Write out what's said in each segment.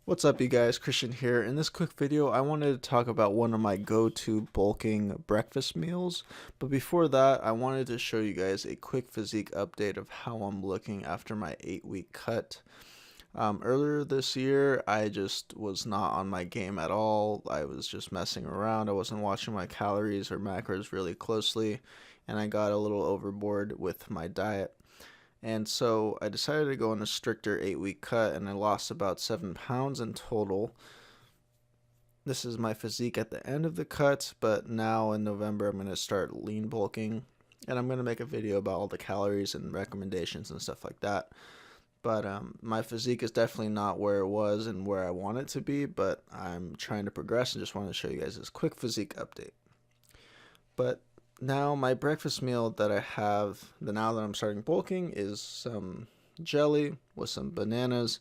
What's up, you guys? Christian here. In this quick video, I wanted to talk about one of my go-to bulking breakfast meals. But before that, I wanted to show you guys a quick physique update of how I'm looking after my 8-week cut. Earlier this year, I just was not on my game at all. I was just messing around. I wasn't watching my calories or macros really closely, and I got a little overboard with my diet. And so I decided to go on a stricter 8-week cut, and I lost about 7 pounds in total. This is my physique at the end of the cut, but now in November I'm going to start lean bulking, and I'm going to make a video about all the calories and recommendations and stuff like that. But my physique is definitely not where it was and where I want it to be, but I'm trying to progress and just wanted to show you guys this quick physique update. But now my breakfast meal that I have, now that I'm starting bulking, is some jelly with some bananas,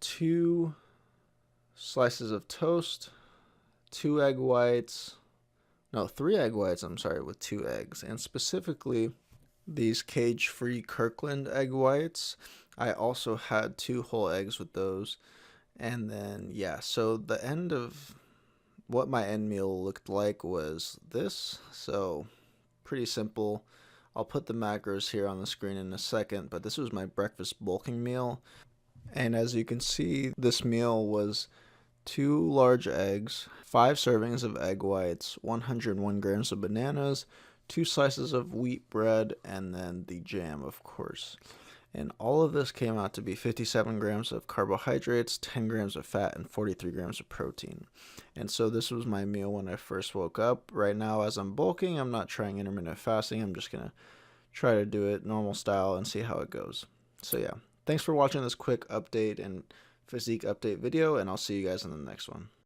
2 slices of toast, 2 egg whites, no, 3 egg whites, I'm sorry, with 2 eggs, and specifically these cage-free Kirkland egg whites. I also had 2 whole eggs with those. And then, yeah, so the end of what my end meal looked like was this. So pretty simple. I'll put the macros here on the screen in a second, but this was my breakfast bulking meal. And as you can see, this meal was 2 large eggs, 5 servings of egg whites, 101 grams of bananas, 2 slices of wheat bread, and then the jam, of course. And all of this came out to be 57 grams of carbohydrates, 10 grams of fat, and 43 grams of protein. And so this was my meal when I first woke up. Right now, as I'm bulking, I'm not trying intermittent fasting. I'm just going to try to do it normal style and see how it goes. So yeah, thanks for watching this quick update and physique update video, and I'll see you guys in the next one.